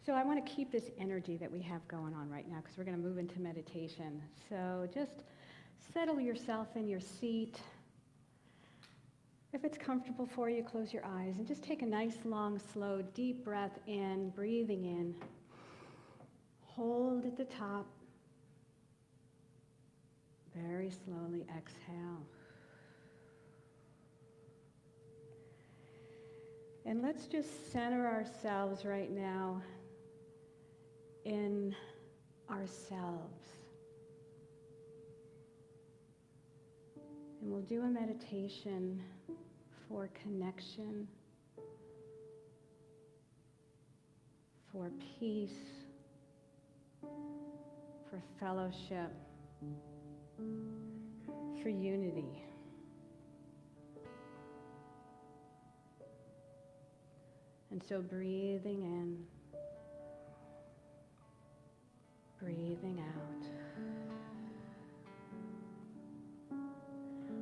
So I want to keep this energy that we have going on right now because we're going to move into meditation. So just settle yourself in your seat. If it's comfortable for you, close your eyes and just take a nice, long, slow, deep breath in, breathing in. Hold at the top. Very slowly exhale. And let's just center ourselves right now in ourselves. And we'll do a meditation for connection, for peace, for fellowship, for unity. And so breathing in, breathing out.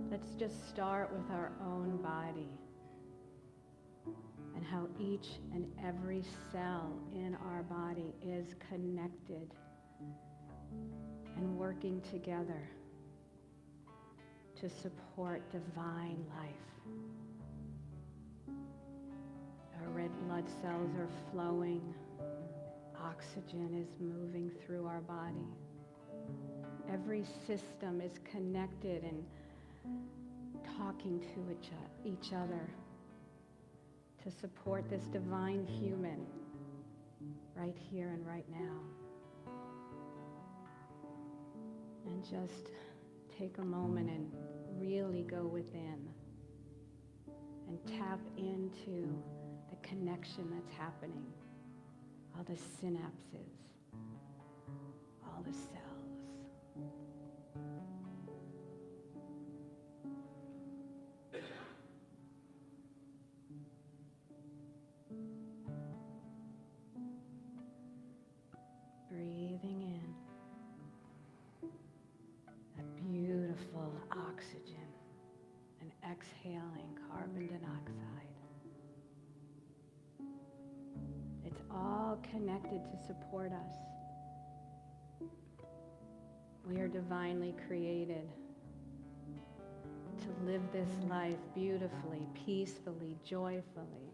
Let's just start with our own body and how each and every cell in our body is connected and working together to support divine life. Our red blood cells are flowing. Oxygen is moving through our body. Every system is connected and talking to each other to support this divine human right here and right now. And just take a moment and really go within and tap into the connection that's happening, all the synapses, all the cells. Breathing in that beautiful oxygen and exhaling carbon dioxide. It's all connected to support us. We are divinely created to live this life beautifully, peacefully, joyfully,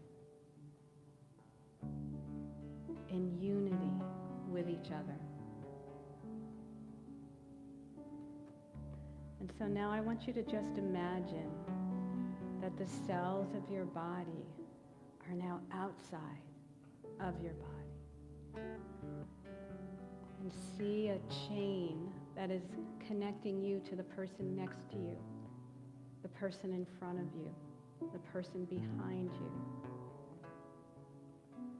in unity with each other. And so now I want you to just imagine that the cells of your body are now outside of your body. And see a chain that is connecting you to the person next to you, the person in front of you, the person behind you.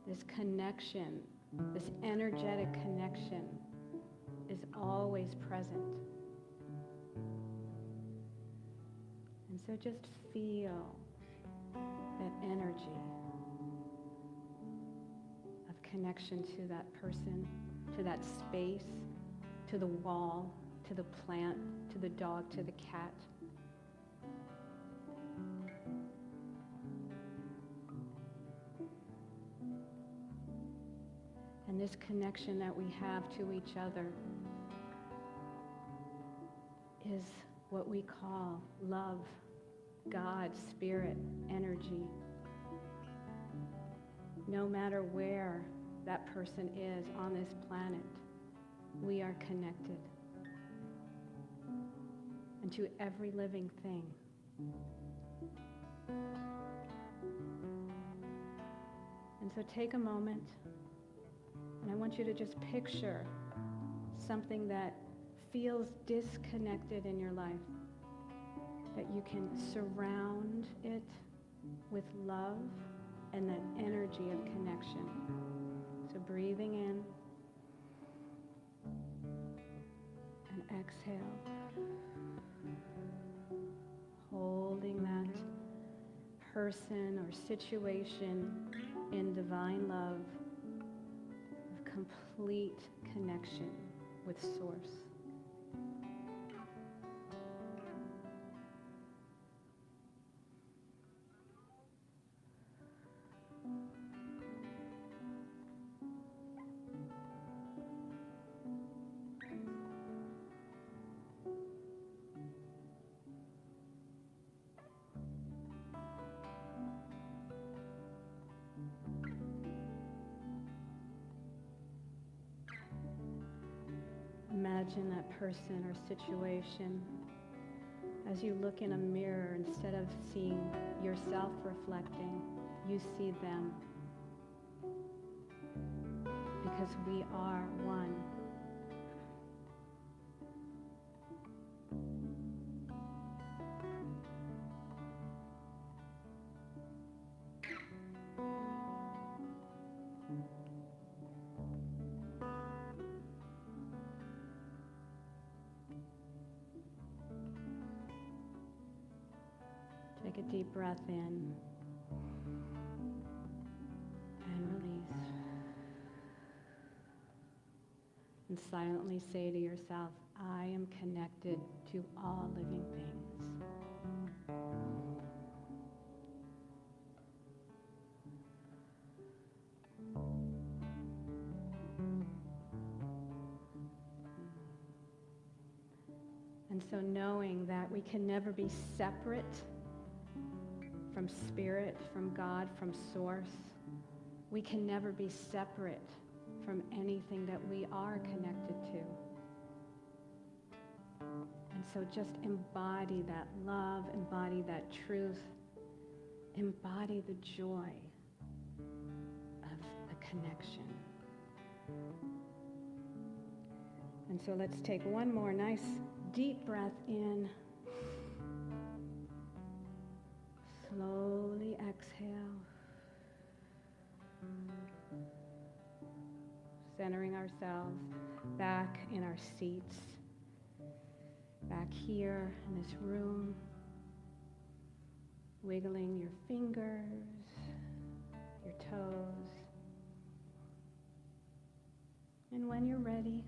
This connection, this energetic connection is always present. And so just feel that energy of connection to that person, to that space, to the wall, to the plant, to the dog, to the cat. And this connection that we have to each other is what we call love, God, spirit, energy. No matter where that person is on this planet, we are connected. And to every living thing. And so take a moment, and I want you to just picture something that feels disconnected in your life, that you can surround it with love and that energy of connection. So breathing in and exhale. Holding that person or situation in divine love of complete connection with Source. imagine that person or situation. As you look in a mirror, instead of seeing yourself reflecting, you see them. Because we are one. Take a deep breath in and release. And silently say to yourself, I am connected to all living things. And so knowing that we can never be separate from Spirit, from God, from Source, we can never be separate from anything that we are connected to. And so just embody that love, embody that truth, embody the joy of the connection. And so let's take one more nice deep breath in. Slowly exhale. Centering ourselves back in our seats, back here in this room, wiggling your fingers, your toes. And when you're ready,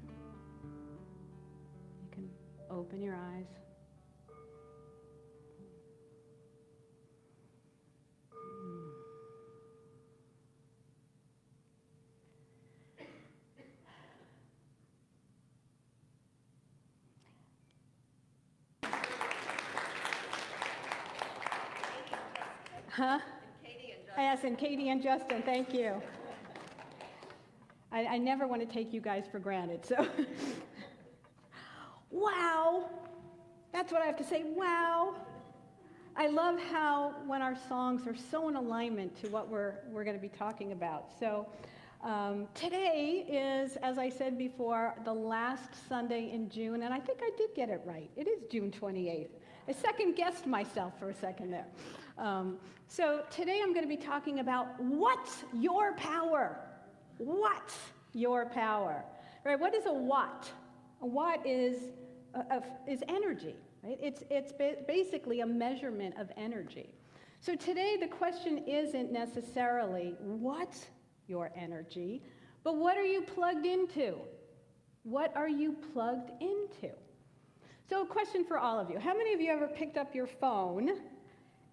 you can open your eyes. Huh? Yes, and Katie and Justin, thank you. I never want to take you guys for granted, so. Wow! That's what I have to say, wow! I love how when our songs are so in alignment to what we're going to be talking about. So today is, as I said before, the last Sunday in June, and I think I did get it right. It is June 28th. I second-guessed myself for a second there. So today I'm going to be talking about what's your power? What's your power? Right? What is a watt? A watt is energy. Right? It's basically a measurement of energy. So today the question isn't necessarily what's your energy, but what are you plugged into? What are you plugged into? So a question for all of you. How many of you ever picked up your phone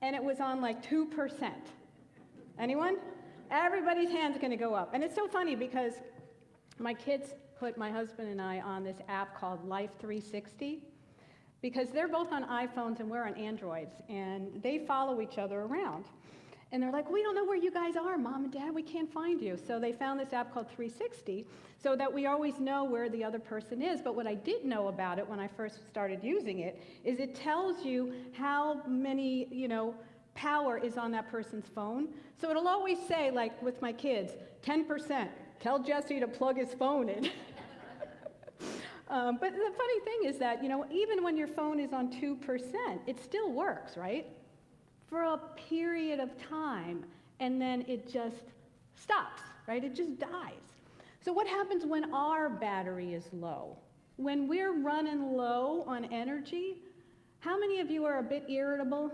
and it was on like 2%? Anyone? Everybody's hand's going to go up. And it's so funny because my kids put my husband and I on this app called Life 360 because they're both on iPhones and we're on Androids, and they follow each other around. And they're like, we don't know where you guys are, Mom and Dad, we can't find you. So they found this app called 360 so that we always know where the other person is. But what I didn't know about it when I first started using it is it tells you how many, power is on that person's phone. So it'll always say, like with my kids, 10%, tell Jesse to plug his phone in. But the funny thing is that, even when your phone is on 2%, it still works, right? For a period of time, and then it just stops, right? It just dies. So what happens when our battery is low? When we're running low on energy, how many of you are a bit irritable?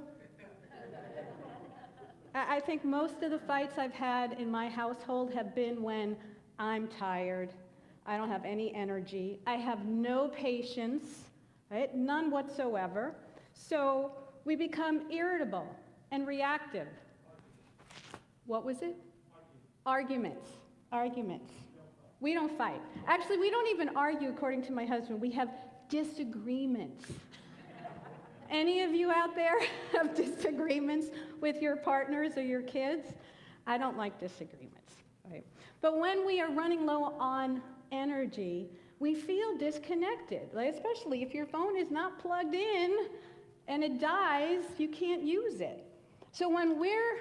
I think most of the fights I've had in my household have been when I'm tired, I don't have any energy, I have no patience, right? None whatsoever. So we become irritable and reactive. What was it? Arguments. We don't fight. Actually, we don't even argue, according to my husband. We have disagreements. Any of you out there have disagreements with your partners or your kids? I don't like disagreements, right? But when we are running low on energy, we feel disconnected, like, especially if your phone is not plugged in and it dies, you can't use it. So when we're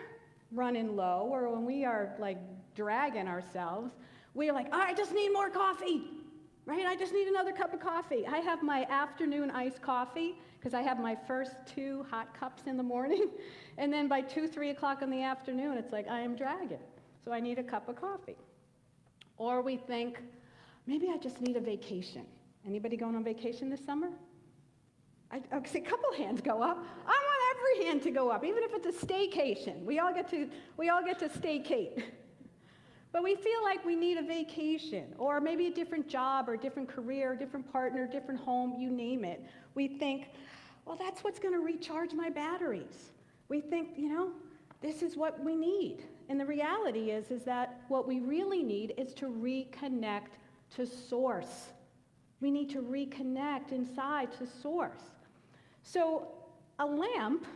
running low or when we are like dragging ourselves, we're like, oh, I just need more coffee, right? I just need another cup of coffee. I have my afternoon iced coffee because I have my first 2 hot cups in the morning. And then by 2, 3 o'clock in the afternoon, it's like I am dragging. So I need a cup of coffee. Or we think, maybe I just need a vacation. Anybody going on vacation this summer? I see a couple hands go up. I want every hand to go up, even if it's a staycation. We all get to staycate. But we feel like we need a vacation, or maybe a different job, or a different career, different partner, different home, you name it. We think, well, that's what's going to recharge my batteries. We think, this is what we need. And the reality is that what we really need is to reconnect to source. We need to reconnect inside to source. So a lamp,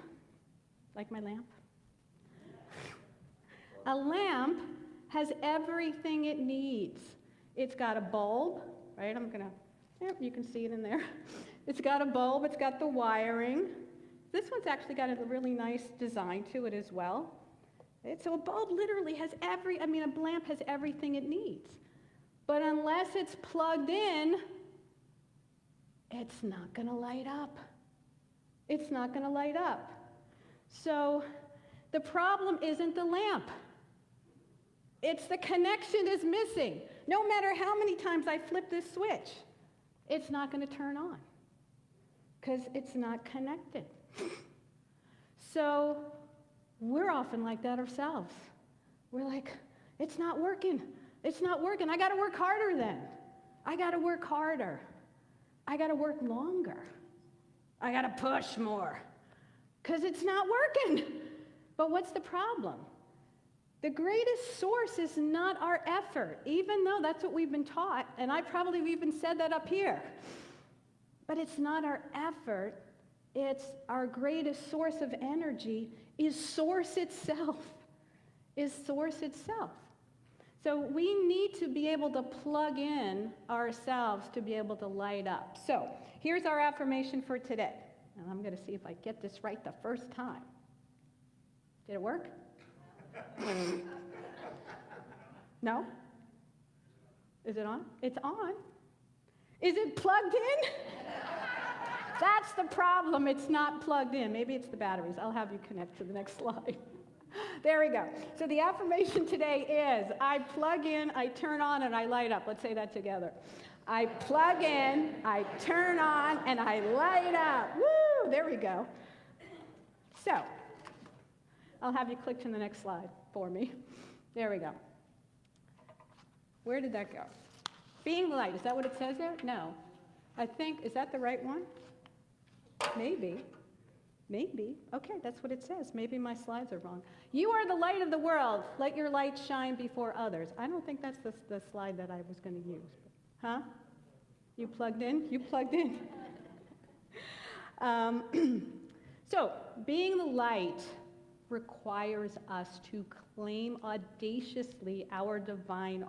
like my lamp, a lamp has everything it needs. It's got a bulb, right? You can see it in there. It's got a bulb, it's got the wiring. This one's actually got a really nice design to it as well. So a bulb literally has a lamp has everything it needs. But unless it's plugged in, it's not going to light up. It's not going to light up. So the problem isn't the lamp. It's the connection is missing. No matter how many times I flip this switch, it's not going to turn on because it's not connected. So we're often like that ourselves. We're like, it's not working. It's not working. I got to work harder then. I got to work harder. I got to work longer. I got to push more because it's not working. But what's the problem? The greatest source is not our effort, even though that's what we've been taught, and I probably even said that up here. But it's not our effort. It's our greatest source of energy is source itself. Is source itself. So we need to be able to plug in ourselves to be able to light up. So here's our affirmation for today. And I'm going to see if I get this right the first time. Did it work? No? Is it on? It's on. Is it plugged in? That's the problem. It's not plugged in. Maybe it's the batteries. I'll have you connect to the next slide. There we go. So the affirmation today is, I plug in, I turn on, and I light up. Let's say that together. I plug in, I turn on, and I light up. Woo! There we go. So I'll have you click to the next slide for me. There we go. Where did that go? Being light. Is that what it says there? No. I think, is that the right one? Maybe. Maybe. Okay, that's what it says. Maybe my slides are wrong. You are the light of the world. Let your light shine before others. I don't think that's the slide that I was going to use. Huh? You plugged in? You plugged in. So, being the light requires us to claim audaciously our divine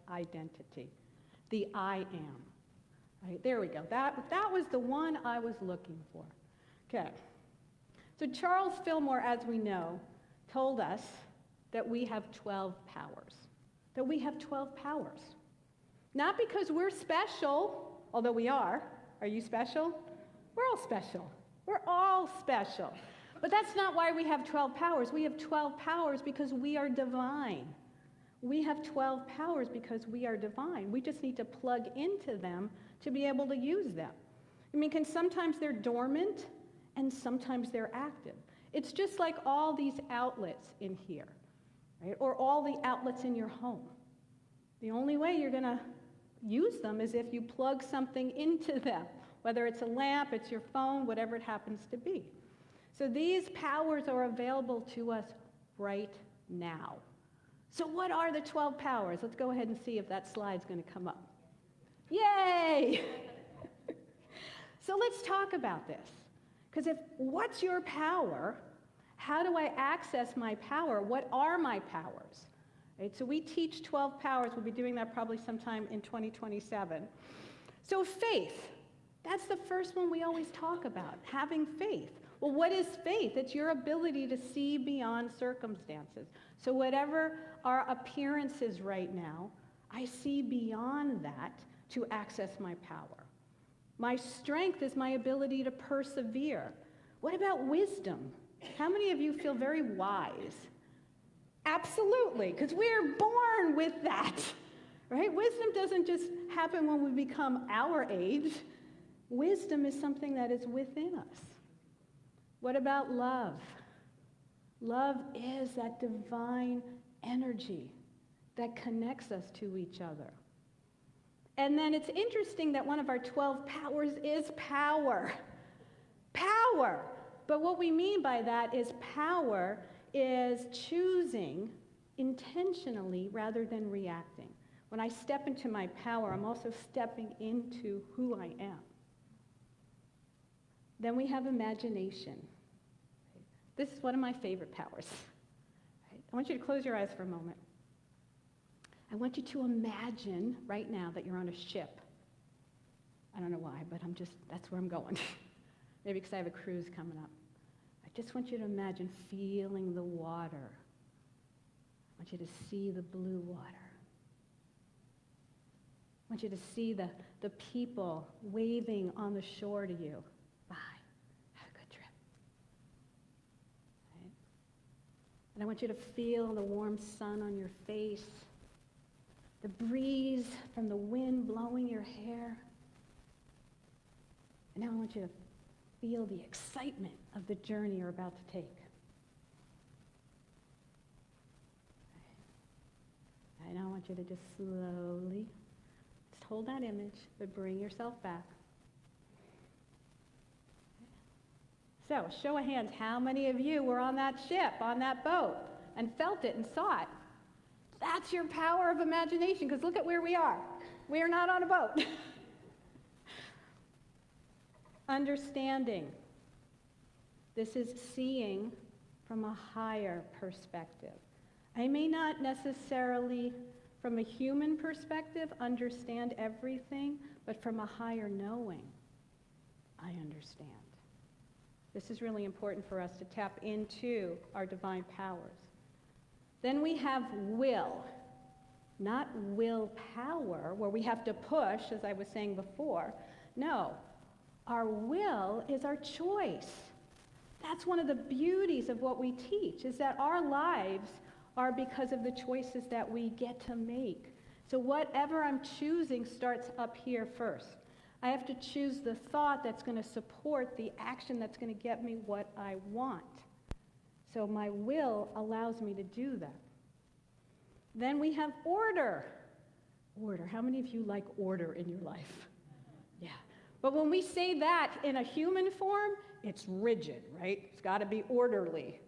identity, the I am. Right, there we go. That was the one I was looking for. Okay. So Charles Fillmore, as we know, told us that we have 12 powers. That we have 12 powers. Not because we're special, although we are. Are you special? We're all special. We're all special. But that's not why we have 12 powers. We have 12 powers because we are divine. We have 12 powers because we are divine. We just need to plug into them to be able to use them. I mean, sometimes they're dormant and sometimes they're active. It's just like all these outlets in here, right? Or all the outlets in your home. The only way you're going to use them is if you plug something into them, whether it's a lamp, it's your phone, whatever it happens to be. So these powers are available to us right now. So what are the 12 powers? Let's go ahead and see if that slide's going to come up. Yay! So let's talk about this. Because what's your power? How do I access my power? What are my powers? Right, so we teach 12 powers. We'll be doing that probably sometime in 2027. So faith, that's the first one we always talk about, having faith. Well, what is faith? It's your ability to see beyond circumstances. So whatever our appearance is right now, I see beyond that to access my power. My strength is my ability to persevere. What about wisdom? How many of you feel very wise? Absolutely, because we're born with that, right? Wisdom doesn't just happen when we become our age. Wisdom is something that is within us. What about love? Love is that divine energy that connects us to each other. And then it's interesting that one of our 12 powers is power. Power. But what we mean by that is power is choosing intentionally rather than reacting. When I step into my power, I'm also stepping into who I am. Then we have imagination. This is one of my favorite powers. I want you to close your eyes for a moment. I want you to imagine right now that you're on a ship. I don't know why, but that's where I'm going. Maybe because I have a cruise coming up. I just want you to imagine feeling the water. I want you to see the blue water. I want you to see the people waving on the shore to you. Bye. Have a good trip. Right? And I want you to feel the warm sun on your face, the breeze from the wind blowing your hair. And now I want you to feel the excitement of the journey you're about to take. And I want you to just slowly, just hold that image, but bring yourself back. So, show of hands, how many of you were on that ship, on that boat, and felt it and saw it? That's your power of imagination, because look at where we are. We are not on a boat. Understanding. This is seeing from a higher perspective. I may not necessarily, from a human perspective, understand everything, but from a higher knowing, I understand. This is really important for us to tap into our divine powers. Then we have will. Not willpower, where we have to push, as I was saying before. No. Our will is our choice. That's one of the beauties of what we teach, is that our lives are because of the choices that we get to make. So whatever I'm choosing starts up here first. I have to choose the thought that's going to support the action that's going to get me what I want. So my will allows me to do that. Then we have order. Order. How many of you like order in your life? Yeah. But when we say that in a human form, it's rigid, right? It's got to be orderly.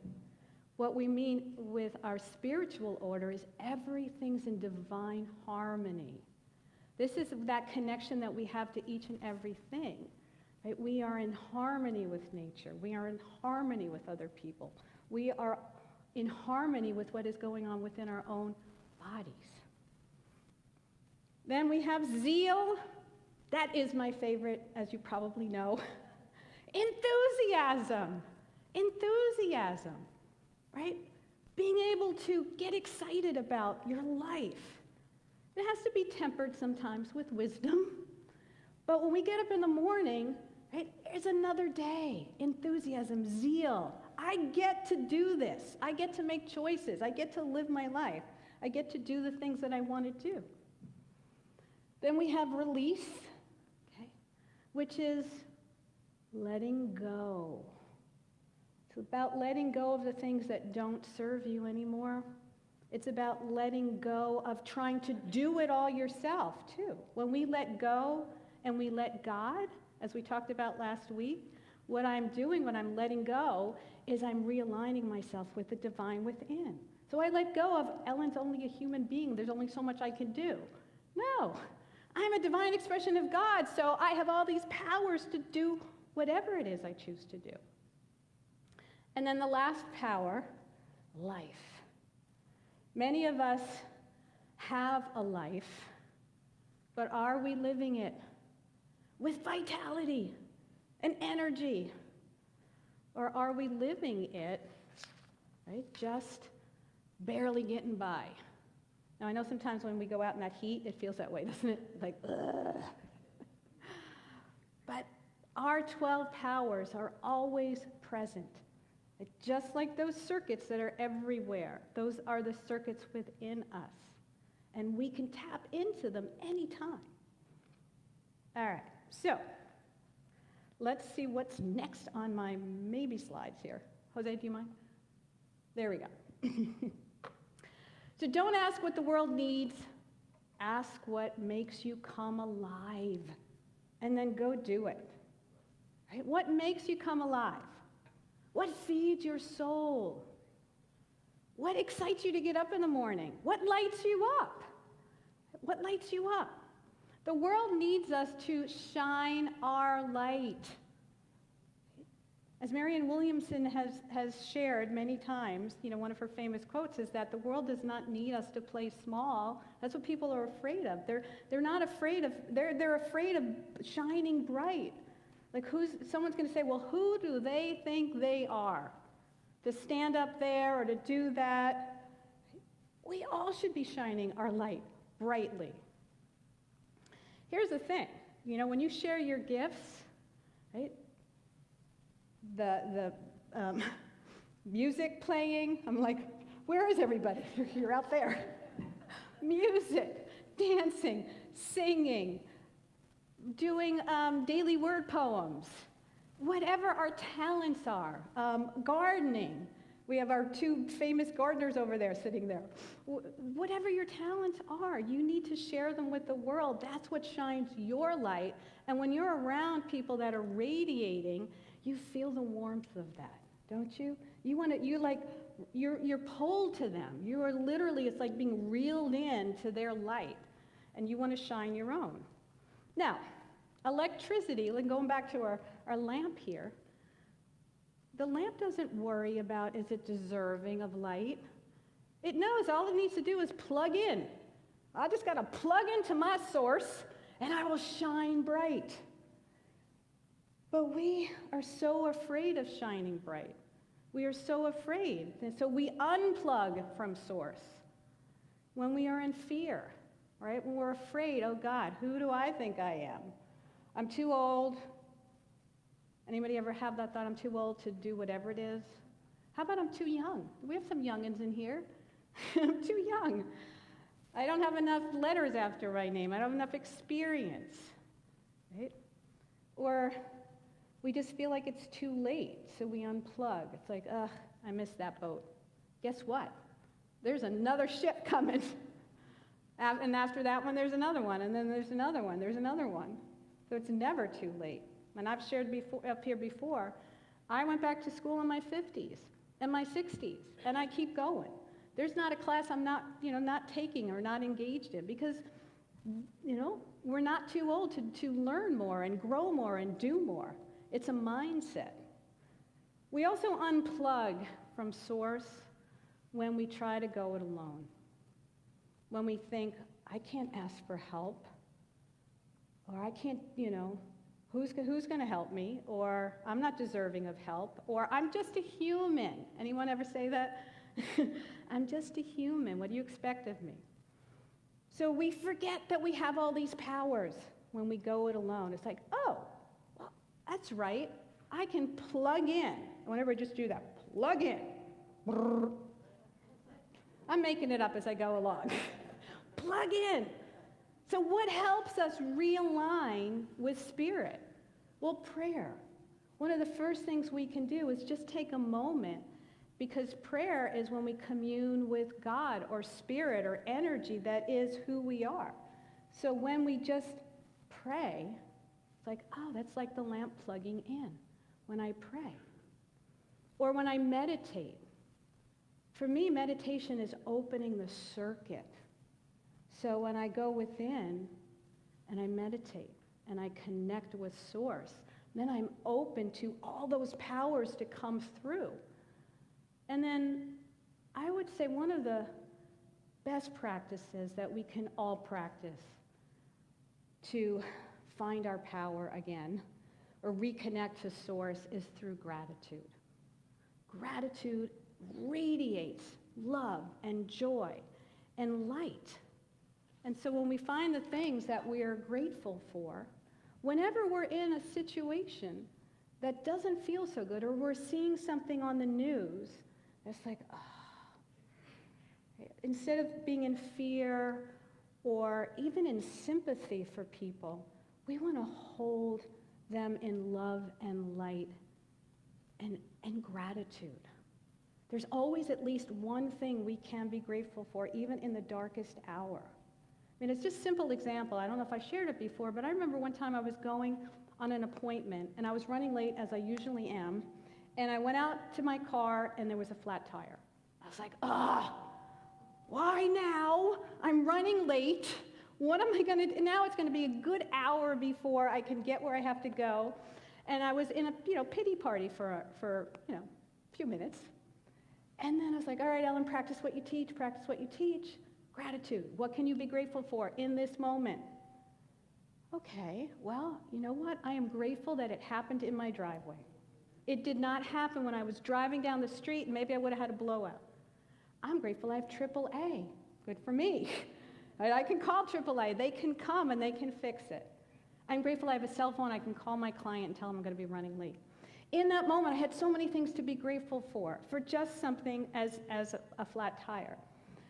What we mean with our spiritual order is everything's in divine harmony. This is that connection that we have to each and everything. Right? We are in harmony with nature. We are in harmony with other people. We are in harmony with what is going on within our own bodies. Then we have zeal. That is my favorite, as you probably know. Enthusiasm. Enthusiasm. Right? Being able to get excited about your life. It has to be tempered sometimes with wisdom. But when we get up in the morning, right, there's another day. Enthusiasm, zeal. I get to do this. I get to make choices. I get to live my life. I get to do the things that I want to do. Then we have release, okay, which is letting go. It's about letting go of the things that don't serve you anymore. It's about letting go of trying to do it all yourself, too. When we let go and we let God, as we talked about last week, what I'm doing when I'm letting go is I'm realigning myself with the divine within. So I let go of, Ellen's only a human being. There's only so much I can do. No, I'm a divine expression of God, so I have all these powers to do whatever it is I choose to do. And then the last power, life. Many of us have a life, but are we living it? with vitality and energy? Or are we living it, right, just barely getting by? Now, I know sometimes when we go out in that heat, it feels that way, doesn't it? Like, ugh. But our 12 powers are always present. Just like those circuits that are everywhere, those are the circuits within us. And we can tap into them anytime. All right, so let's see what's next on my maybe slides here. Jose, do you mind? There we go. So don't ask what the world needs. Ask what makes you come alive. And then go do it. Right? What makes you come alive? What feeds your soul? What excites you to get up in the morning? What lights you up? What lights you up? The world needs us to shine our light. As Marianne Williamson has shared many times, one of her famous quotes is that the world does not need us to play small. That's what people are afraid of. They're not afraid of, they're afraid of shining bright. Like someone's going to say, well, who do they think they are to stand up there or to do that? We all should be shining our light brightly. Here's the thing, when you share your gifts, right? The music playing, I'm like, where is everybody? You're out there. Music, dancing, singing, doing daily word poems, whatever our talents are, gardening. We have our two famous gardeners over there sitting there. Whatever your talents are, you need to share them with the world. That's what shines your light. And when you're around people that are radiating, you feel the warmth of that, don't you? You're pulled to them. You are literally, it's like being reeled in to their light, and you want to shine your own. Now, electricity, like going back to our lamp here, the lamp doesn't worry about, is it deserving of light? It knows all it needs to do is plug in. I just got to plug into my source, and I will shine bright. But we are so afraid of shining bright. We are so afraid. And so we unplug from source when we are in fear, right? When we're afraid, oh God, who do I think I am? I'm too old. Anybody ever have that thought, I'm too old to do whatever it is? How about I'm too young? We have some youngins in here. I'm too young. I don't have enough letters after my name. I don't have enough experience, right? Or we just feel like it's too late, so we unplug. It's like, ugh, I missed that boat. Guess what? There's another ship coming. And after that one, there's another one, and then there's another one, there's another one. So it's never too late. And I've shared up here before, I went back to school in my 50s and my 60s, and I keep going. There's not a class I'm not taking or not engaged in because, we're not too old to learn more and grow more and do more. It's a mindset. We also unplug from source when we try to go it alone. When we think, I can't ask for help, or I can't, who's going to help me, or I'm not deserving of help, or I'm just a human. Anyone ever say that? I'm just a human. What do you expect of me? So we forget that we have all these powers when we go it alone. It's like, oh, well, that's right. I can plug in. Whenever I just do that, plug in. Brrr. I'm making it up as I go along. Plug in. So what helps us realign with spirit? Well, prayer. One of the first things we can do is just take a moment, because prayer is when we commune with God or spirit or energy that is who we are. So when we just pray, it's like, oh, that's like the lamp plugging in when I pray. Or when I meditate. For me, meditation is opening the circuit. So when I go within and I meditate and I connect with source, then I'm open to all those powers to come through. And then I would say one of the best practices that we can all practice to find our power again or reconnect to source is through gratitude. Gratitude radiates love and joy and light. And so when we find the things that we are grateful for, whenever we're in a situation that doesn't feel so good, or we're seeing something on the news, it's like, instead of being in fear or even in sympathy for people, we want to hold them in love and light and gratitude. There's always at least one thing we can be grateful for, even in the darkest hour. I mean, it's just a simple example. I don't know if I shared it before, but I remember one time I was going on an appointment, and I was running late, as I usually am, and I went out to my car, and there was a flat tire. I was like, why now? I'm running late. What am I going to do? Now it's going to be a good hour before I can get where I have to go. And I was in a pity party for a few minutes. And then I was like, all right, Ellen, practice what you teach, practice what you teach. Gratitude. What can you be grateful for in this moment? Okay, well, you know what? I am grateful that it happened in my driveway. It did not happen when I was driving down the street, and maybe I would have had a blowout. I'm grateful I have AAA. Good for me. I can call AAA. They can come and they can fix it. I'm grateful I have a cell phone. I can call my client and tell them I'm going to be running late. In that moment, I had so many things to be grateful for just something as a flat tire.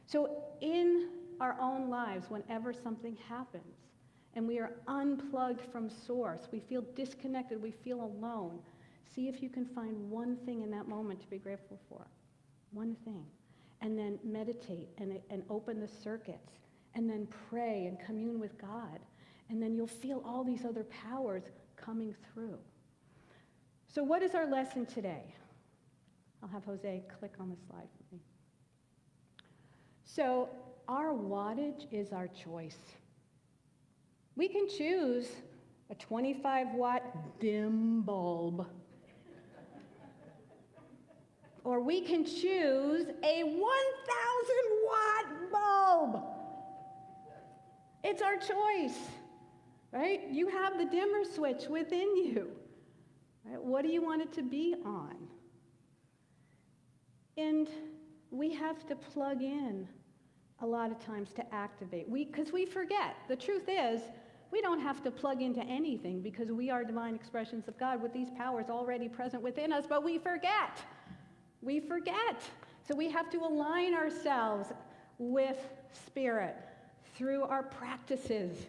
So in our own lives, whenever something happens and we are unplugged from source, we feel disconnected, we feel alone, see if you can find one thing in that moment to be grateful for. One thing. And then meditate and open the circuits. And then pray and commune with God. And then you'll feel all these other powers coming through. So what is our lesson today? I'll have Jose click on the slide for me. So our wattage is our choice. We can choose a 25-watt dim bulb. Or we can choose a 1,000-watt bulb. It's our choice, right? You have the dimmer switch within you. Right? What do you want it to be on? And we have to plug in a lot of times to activate. Because we forget. The truth is, we don't have to plug into anything because we are divine expressions of God with these powers already present within us, but we forget. We forget. So we have to align ourselves with Spirit through our practices,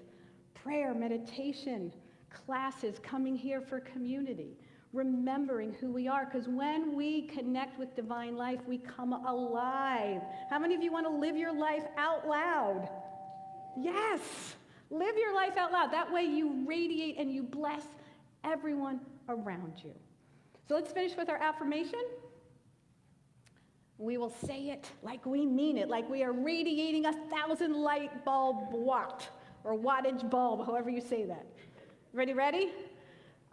prayer, meditation, classes, coming here for community, remembering who we are, because when we connect with divine life, we come alive. How many of you want to live your life out loud? Yes, live your life out loud. That way you radiate and you bless everyone around you. So let's finish with our affirmation. We will say it like we mean it, like we are radiating 1,000 light bulb watt, or wattage bulb, however you say that. Ready?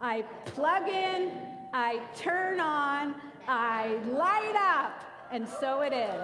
I plug in, I turn on, I light up, and so it is.